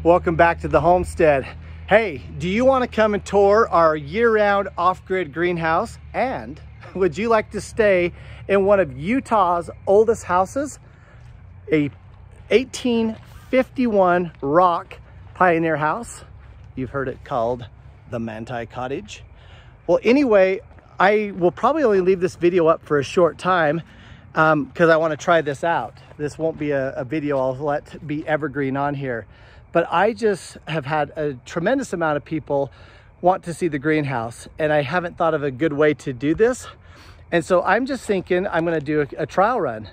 Welcome back to the homestead. Hey, do you want to come and tour our year-round off-grid greenhouse? And would you like to stay in one of Utah's oldest houses? A 1851 rock pioneer house. You've heard it called the Manti Cottage. Well, anyway, I will probably only leave this video up for a short time because I want to try this out. This won't be a video I'll let be evergreen on here. But I just have had a tremendous amount of people want to see the greenhouse, and I haven't thought of a good way to do this. And so I'm just thinking I'm gonna do a trial run.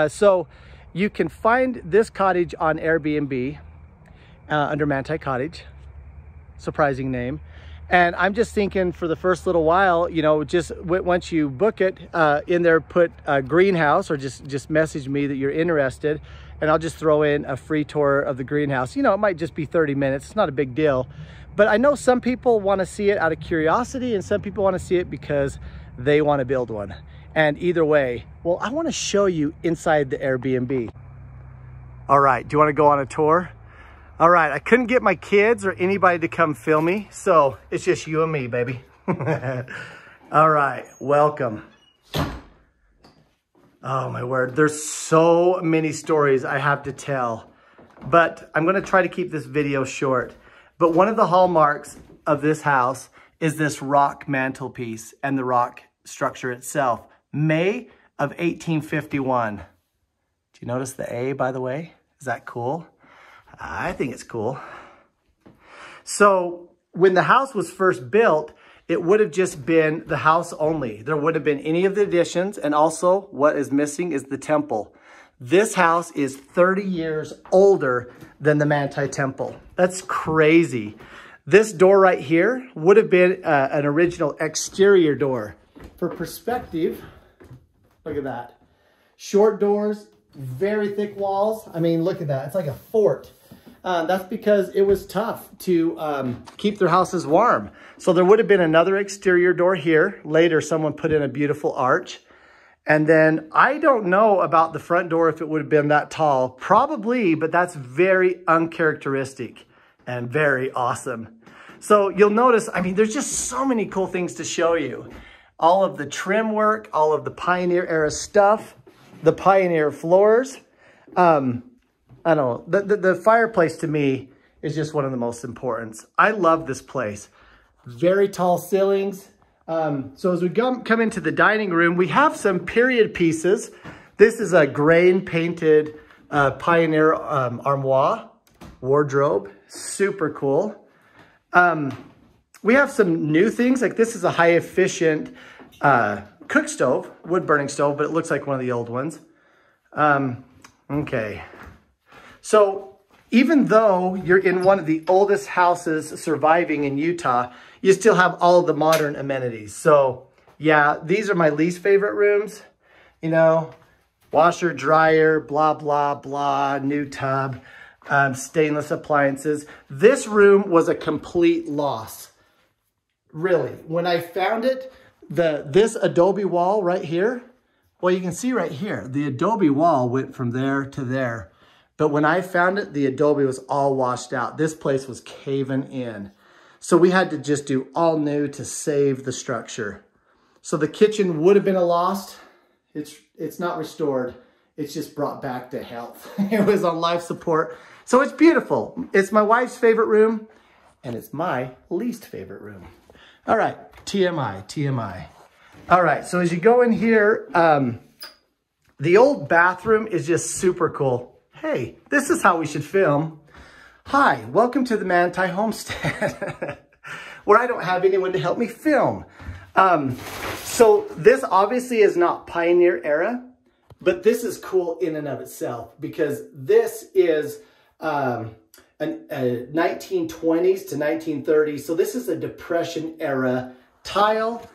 So you can find this cottage on Airbnb under Manti Cottage, surprising name. And I'm just thinking for the first little while, you know, just once you book it in there, put greenhouse, or just message me that you're interested, and I'll just throw in a free tour of the greenhouse. You know, it might just be 30 minutes. It's not a big deal. But I know some people want to see it out of curiosity, and some people want to see it because they want to build one. And either way, well, I want to show you inside the Airbnb. All right, do you want to go on a tour? All right, I couldn't get my kids or anybody to come film me, so it's just you and me, baby. All right, welcome. Oh my word, there's so many stories I have to tell, but I'm gonna try to keep this video short. But one of the hallmarks of this house is this rock mantelpiece and the rock structure itself. May of 1851. Do you notice the A, by the way? Is that cool? I think it's cool. So when the house was first built, it would have just been the house only. There wouldn't have been any of the additions. And also what is missing is the temple. This house is 30 years older than the Manti Temple. That's crazy. This door right here would have been an original exterior door. For perspective, look at that. Short doors, very thick walls. I mean, look at that. It's like a fort. That's because it was tough to keep their houses warm. So there would have been another exterior door here. Later, someone put in a beautiful arch. And then I don't know about the front door if it would have been that tall. Probably, but that's very uncharacteristic and very awesome. So you'll notice, I mean, there's just so many cool things to show you. All of the trim work, all of the Pioneer era stuff, the Pioneer floors. I don't know, the fireplace to me is just one of the most important. I love this place. Very tall ceilings. So as we come into the dining room, we have some period pieces. This is a grain painted Pioneer armoire wardrobe. Super cool. We have some new things, like this is a high efficient cook stove, wood burning stove, but it looks like one of the old ones. Okay. So even though you're in one of the oldest houses surviving in Utah, you still have all of the modern amenities. So yeah, these are my least favorite rooms. You know, washer, dryer, blah, blah, blah, new tub, stainless appliances. This room was a complete loss. Really, when I found it, this adobe wall right here, well, you can see right here, the adobe wall went from there to there. But when I found it, the adobe was all washed out. This place was caving in. So we had to just do all new to save the structure. So the kitchen would have been a loss. It's not restored. It's just brought back to health. It was on life support. So it's beautiful. It's my wife's favorite room, and it's my least favorite room. All right, TMI, TMI. All right, so as you go in here, the old bathroom is just super cool. Hey, this is how we should film. Hi, welcome to the Manti Homestead, where I don't have anyone to help me film. So this obviously is not Pioneer era, but this is cool in and of itself because this is a 1920s to 1930s. So this is a Depression era tile,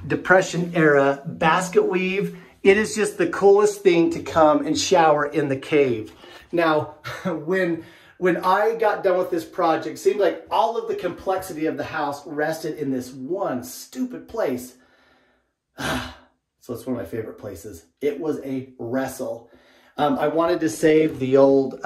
Depression era basket weave. It is just the coolest thing to come and shower in the cave. Now, when I got done with this project, it seemed like all of the complexity of the house rested in this one stupid place. So it's one of my favorite places. It was a wrestle. I wanted to save the old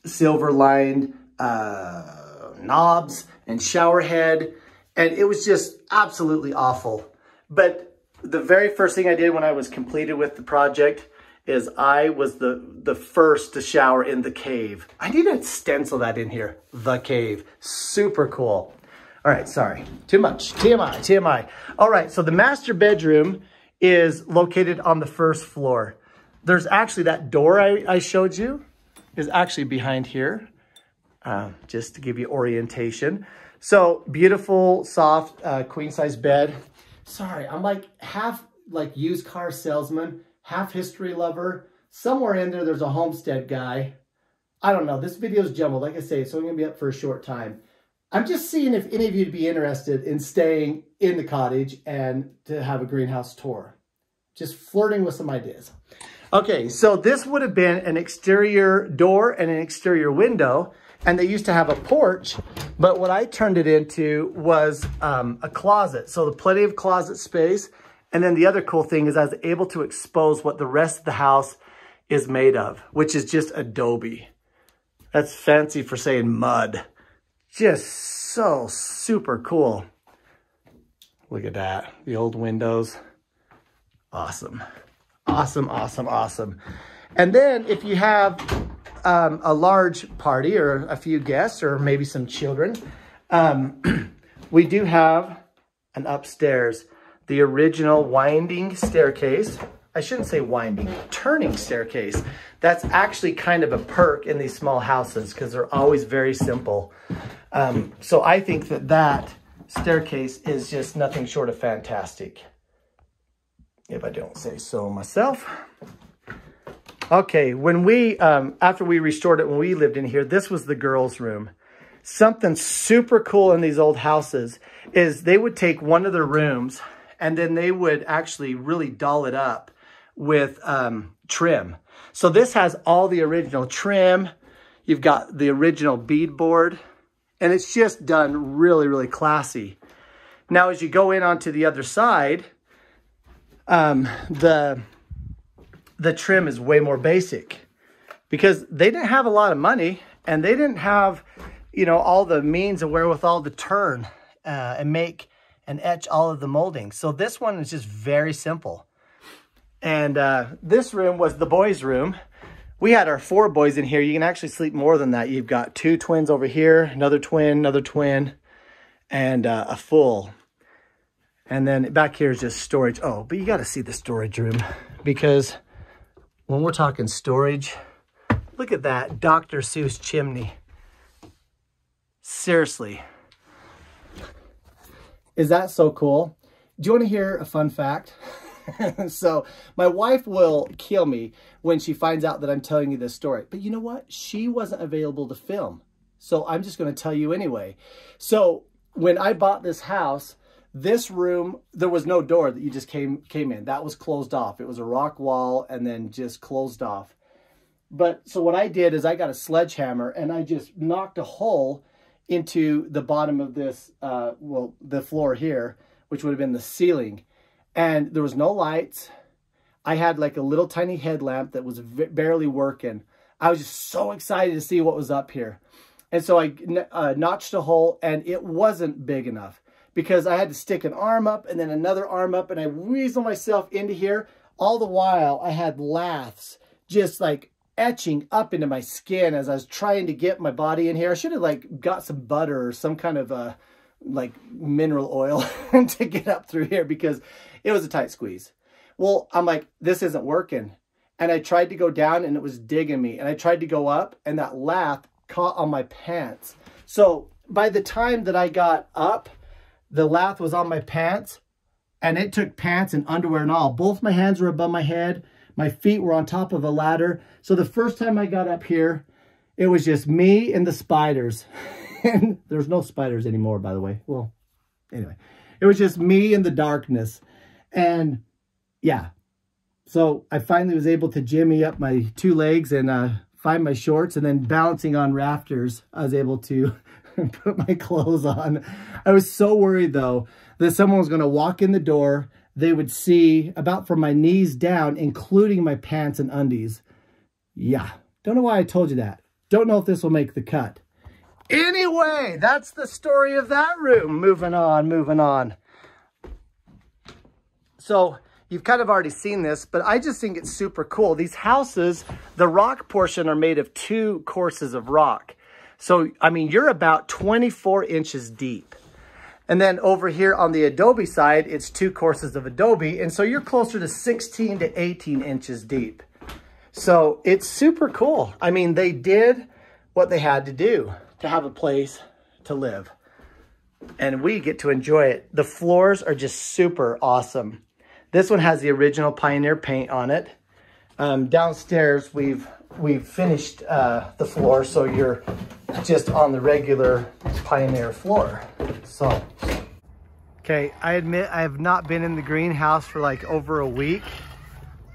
silver lined knobs and shower head. And it was just absolutely awful. But the very first thing I did when I was completed with the project is I was the first to shower in the cave. I need to stencil that in here, the cave. Super cool. All right, sorry, too much, TMI, TMI. All right, so the master bedroom is located on the first floor. There's actually that door I showed you is actually behind here, just to give you orientation. So beautiful, soft, queen size bed. Sorry, I'm like half like used car salesman, half history lover. Somewhere in there, there's a homestead guy. I don't know. This video is jumbled. Like I say, it's only going to be up for a short time. I'm just seeing if any of you would be interested in staying in the cottage and to have a greenhouse tour. Just flirting with some ideas. Okay, so this would have been an exterior door and an exterior window. And they used to have a porch, but what I turned it into was a closet. So plenty of closet space. And then the other cool thing is I was able to expose what the rest of the house is made of, which is just adobe. That's fancy for saying mud. Just so super cool. Look at that, the old windows. Awesome, awesome, awesome, awesome. And then if you have a large party or a few guests or maybe some children, we do have an upstairs, the original winding staircase. I shouldn't say winding, turning staircase. That's actually kind of a perk in these small houses because they're always very simple. So I think that staircase is just nothing short of fantastic, if I don't say so myself. Okay, when we, after we restored it, when we lived in here, this was the girls' room. Something super cool in these old houses is they would take one of their rooms and then they would actually really doll it up with trim. So this has all the original trim. You've got the original beadboard, and it's just done really, really classy. Now, as you go in onto the other side, the trim is way more basic because they didn't have a lot of money and they didn't have, you know, all the means and wherewithal to turn and make and etch all of the molding. So this one is just very simple. And this room was the boys' room. We had our 4 boys in here. You can actually sleep more than that. You've got 2 twins over here, another twin, and a full. And then back here is just storage. Oh, but you got to see the storage room because when we're talking storage, look at that Dr. Seuss chimney. Seriously. Is that so cool? Do you want to hear a fun fact? So my wife will kill me when she finds out that I'm telling you this story. But you know what? She wasn't available to film. So I'm just going to tell you anyway. So when I bought this house, this room, there was no door that you just came in. That was closed off. It was a rock wall and then just closed off. But so what I did is I got a sledgehammer and I just knocked a hole into the bottom of this, well, the floor here, which would have been the ceiling. And there was no lights. I had like a little tiny headlamp that was barely working. I was just so excited to see what was up here. And so I notched a hole and it wasn't big enough because I had to stick an arm up and then another arm up and I weaseled myself into here. All the while I had laths just like etching up into my skin as I was trying to get my body in here. I should have like got some butter or some kind of like mineral oil to get up through here because it was a tight squeeze. Well, I'm like, this isn't working. And I tried to go down and it was digging me. And I tried to go up and that lath caught on my pants. So by the time that I got up, the lath was on my pants and it took pants and underwear and all. Both my hands were above my head. My feet were on top of a ladder. So the first time I got up here, it was just me and the spiders. And there's no spiders anymore, by the way. Well, anyway, it was just me in the darkness. And yeah, so I finally was able to jimmy up my 2 legs and find my shorts, and then balancing on rafters, I was able to put my clothes on. I was so worried though that someone was going to walk in the door. They would see about from my knees down, including my pants and undies. Yeah, don't know why I told you that. Don't know if this will make the cut. Anyway, that's the story of that room. Moving on. So you've kind of already seen this, but I just think it's super cool. These houses, the rock portion are made of 2 courses of rock. So, I mean, you're about 24 inches deep. And then over here on the adobe side, it's 2 courses of adobe. And so you're closer to 16 to 18 inches deep. So it's super cool. I mean, they did what they had to do to have a place to live. And we get to enjoy it. The floors are just super awesome. This one has the original Pioneer paint on it. Downstairs, we've finished the floor, so you're just on the regular Pioneer floor. So, okay, I admit I have not been in the greenhouse for like over a week.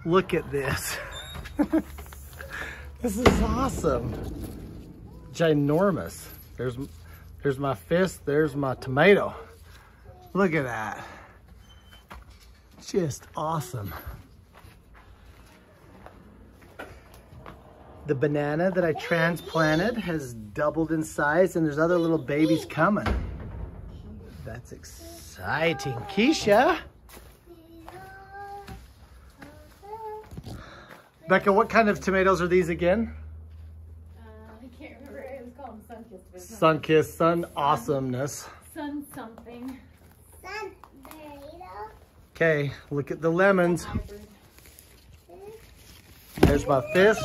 Look at this. This is awesome. Ginormous. There's my fist, there's my tomato. Look at that. Just awesome. The banana that I transplanted has doubled in size, and there's other little babies coming. That's exciting. Keisha. Becca, what kind of tomatoes are these again? I can't remember. It was called Sunkissed. Sunkissed, sun awesomeness. Sun something. Sun tomato. Okay, look at the lemons. There's my fist.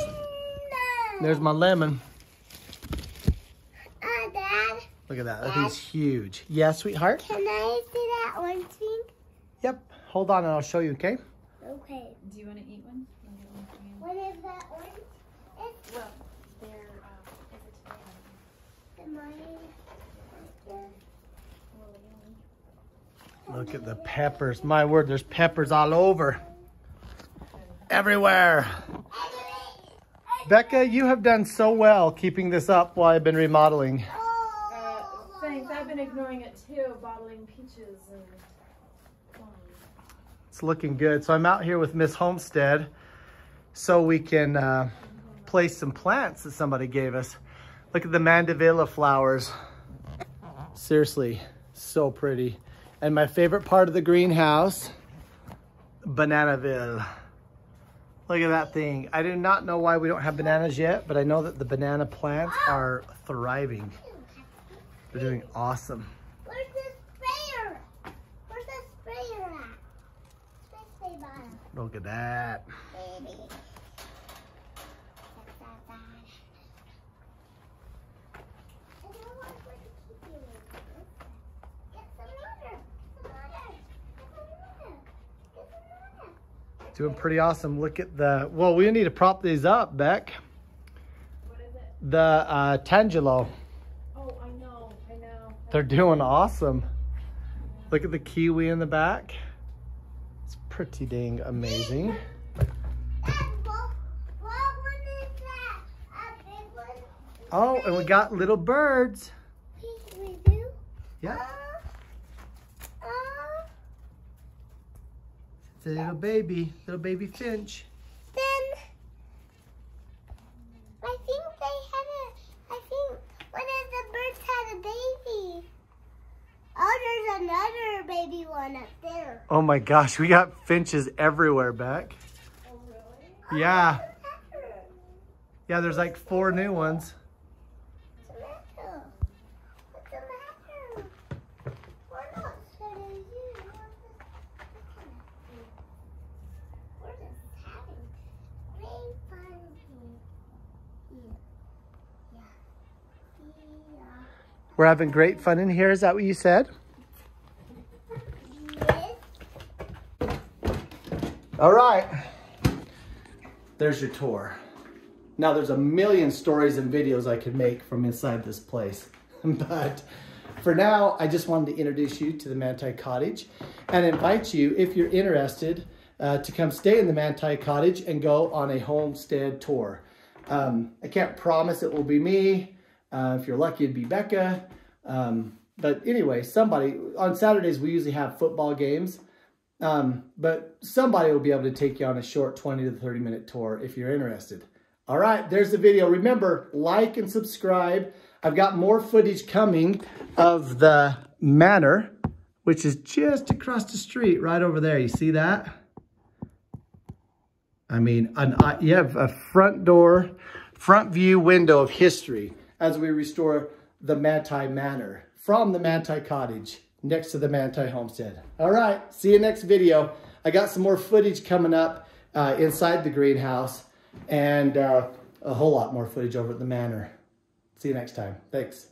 There's my lemon. Dad. Look at that. That is huge. Yeah, sweetheart? Can I see that one thing? Yep. Hold on and I'll show you, okay? Okay. Do you want to eat one? What is that one? It's Well, they're, the money. Look at the peppers. My word, there's peppers all over. Everywhere. Becca, you have done so well keeping this up while I've been remodeling. Thanks. I've been ignoring it too, bottling peaches and plums. It's looking good. So I'm out here with Miss Homestead so we can place some plants that somebody gave us. Look at the mandevilla flowers. Seriously, so pretty. And my favorite part of the greenhouse, Bananaville. Look at that thing. I do not know why we don't have bananas yet, but I know that the banana plants are thriving. They're doing awesome. Where's the sprayer? Where's the sprayer at? Spray bottle. Look at that. Baby. Doing pretty awesome. Look at the, well, we need to prop these up, Beck. What is it? The Tangelo. Oh, I know. They're doing awesome. Look at the kiwi in the back. It's pretty dang amazing. Oh, and we got little birds. We do? Yeah. It's a little baby finch. Then I think I think one of the birds had a baby. Oh, there's another baby one up there. Oh my gosh, we got finches everywhere, Beck. Oh, really? Yeah. Yeah, there's like 4 new ones. What's the matter? What's the matter? We're not studying you. We're just having great fun here. Yeah. We're having great fun in here. Is that what you said? Yes. All right. There's your tour. Now there's a million stories and videos I could make from inside this place. But for now, I just wanted to introduce you to the Manti Cottage and invite you, if you're interested, to come stay in the Manti Cottage and go on a homestead tour. I can't promise it will be me. If you're lucky, it'd be Becca. But anyway, somebody, on Saturdays, we usually have football games. But somebody will be able to take you on a short 20 to 30 minute tour if you're interested. All right, there's the video. Remember, like and subscribe. I've got more footage coming of the manor, which is just across the street, right over there. You see that? I mean, you have a front view window of history as we restore the Manti Manor from the Manti Cottage next to the Manti Homestead. All right, see you next video. I got some more footage coming up inside the greenhouse and a whole lot more footage over at the manor. See you next time. Thanks.